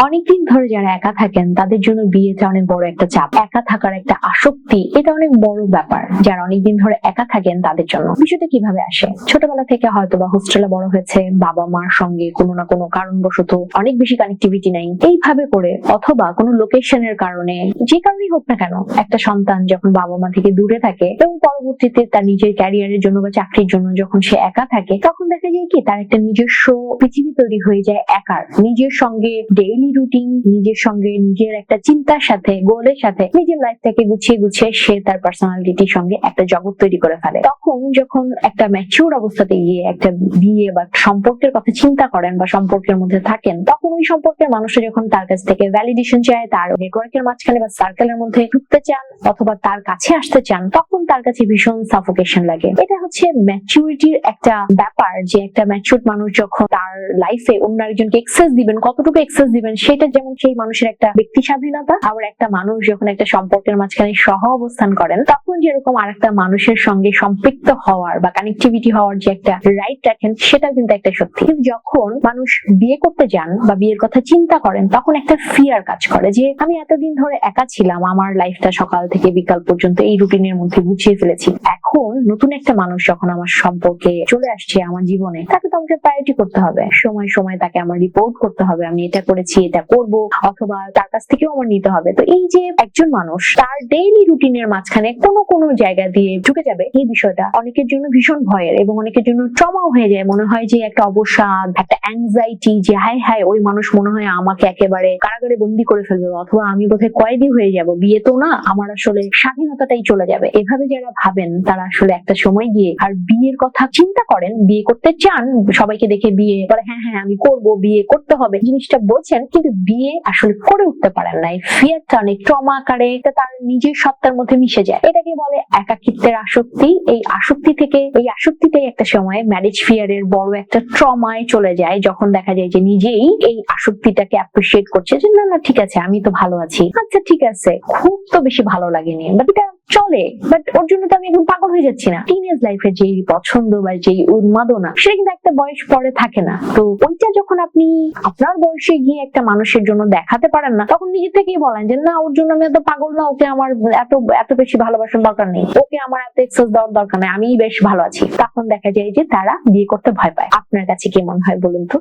অনেকদিন ধরে যারা একা থাকেন তাদের জন্য বিয়েটা অনেক বড় একটা চাপ। একা থাকার একটা আসক্তি, এটা অনেক বড় ব্যাপার। যারা অনেকদিন ধরে একা থাকেন তাদের জন্য বিষয়টা কিভাবে আসে? ছোটবেলা থেকে হয়তো বা হোস্টেলে বড় হয়েছে, বাবা মার সঙ্গে কোনো না কোনো কারণবশত অনেক বেশি কানেক্টিভিটি নাই, এইভাবে করে অথবা কোনো লোকেশনের কারণে, যে কারণেই হোক না কেন, একটা সন্তান যখন বাবা মা থেকে দূরে থাকে এবং পরবর্তীতে তার নিজের ক্যারিয়ারের জন্য বা চাকরির জন্য যখন সে একা থাকে, তখন দেখা যায় কি তার একটা নিজস্ব পৃথিবী তৈরি হয়ে যায় একার। নিজের সঙ্গে ডেইলি রুটিন, নিজের সঙ্গে নিজের একটা চিন্তার সাথে, গোলের সাথে নিজের লাইফটাকে গুছিয়ে গুছিয়ে সে তার পার্সোনালিটির সঙ্গে একটা জগৎ তৈরি করে ফেলে। তখন যখন একটা ম্যাচিউর অবস্থাতে গিয়ে একটা বিয়ে বা সম্পর্কের কথা চিন্তা করেন বা সম্পর্কের মধ্যে থাকেন, তখন ওই সম্পর্কের মানুষটা যখন তার কাছ থেকে ভ্যালিডেশন চায়, তার নেটওয়ার্কের মাঝখানে বা সার্কেলের মধ্যে ঢুকতে চান অথবা তার কাছে আসতে চান, তখন তার কাছে ভীষণ সাফোকেশন লাগে। এটা হচ্ছে ম্যাচুরিটির একটা ব্যাপার, যে একটা ম্যাচিউর মানুষ যখন তার লাইফে অন্য একজনকে এক্সেস দিবেন, কতটুকু এক্সেস দিবেন সেটা যেমন সেই মানুষের একটা ব্যক্তি স্বাধীনতা, আবার একটা মানুষ যখন একটা সম্পর্কের মাঝখানে সহ অবস্থান করেন, তখন যেরকম আরেকটা মানুষের সঙ্গে সম্পৃক্ত হওয়ার বা কানেক্টিভিটি হওয়ার যে একটা রাইট রাখেন, সেটা কিন্তু একটা শক্তি। কিন্তু যখন মানুষ বিয়ে করতে যান বা বিয়ের কথা চিন্তা করেন, তখন একটা ফিয়ার কাজ করে যে আমি এতদিন ধরে একা ছিলাম, আমার লাইফটা সকাল থেকে বিকাল পর্যন্ত এই রুটিনের মধ্যে গুছিয়ে ফেলেছি, এখন নতুন একটা মানুষ যখন আমার সম্পর্কে চলে আসছে আমার জীবনে, তাকে তো আমাকে প্রায়োরিটি করতে হবে। সময় সময় তাকে আমার রিপোর্ট করতে হবে, আমি এটা করেছি, এটা করব, অথবা তার কাছ থেকেও আমার নিতে হবে। তো এই যে একজন মানুষ তার ডেইলি রুটিনের মাঝখানে কোনো কোনো জায়গা দিয়ে ঢুকে যাবে, এই বিষয়টা অনেকের জন্য ভীষণ ভয়ের এবং অনেকের জন্য ট্রমাও হয়ে যায়। মনে হয় যে একটা অবসাদ, একটা অ্যাংজাইটি, যে হায় হায় ওই মানুষ মনে হয় আমাকে একেবারে কারাগারে বন্দি করে ফেলবে, অথবা আমি বোধহয় কয়েদি হয়ে যাব, বিয়ে তো না, আমার আসলে স্বাধীনতাটাই চলে যাবে। এভাবে যারা ভাবেন তারা আসলে একটা সময় গিয়ে আর বিয়ের কথা চিন্তা করেন, বিয়ে করতে চান, সবাইকে দেখে বিয়ে বলে হ্যাঁ হ্যাঁ আমি করব, বিয়ে করতে হবে জিনিসটা বলছেন, কিন্তু বিয়ে আসলে করে উঠতে পারেন না। এই ফিয়ারটা অনেক ট্রমা আকারে তার নিজের সত্তার মধ্যে মিশে যায়। এটাকে বলে একাকিত্বের আসক্তি। এই আসক্তিতেই একটা সময় ম্যারেজ ফিয়ারের বড় একটা ট্রমায় চলে যায়, যখন দেখা যায় যে নিজেই এই আসক্তিটাকে অ্যাপ্রিশিয়েট করছে যে না না ঠিক আছে, আমি তো ভালো আছি, আচ্ছা ঠিক আছে, খুব তো বেশি ভালো লাগেনি, বাট এটা চলে, বাট ওর জন্য তো আমি একদম পাগল হয়ে যাচ্ছি না। টিনেজ লাইফের যেই পছন্দ বা যেই উন্মাদনা, সেটা কিন্তু একটা বয়স পরে থাকে না। তো ওইটা যখন আপনি আপনার বয়সে গিয়ে একটা মানুষের জন্য দেখাতে পারেন না, তখন নিজে থেকেই বলেন যে না, ওর জন্য আমি এত পাগল না, ওকে আমার এত বেশি ভালোবাসার দরকার নেই, ওকে আমার এত এক্সেস দেওয়ার দরকার নেই, আমি বেশ ভালো আছি। তখন দেখা যায় যে তারা বিয়ে করতে ভয় পায়। আপনার কাছে কি মনে হয় বলুন তো?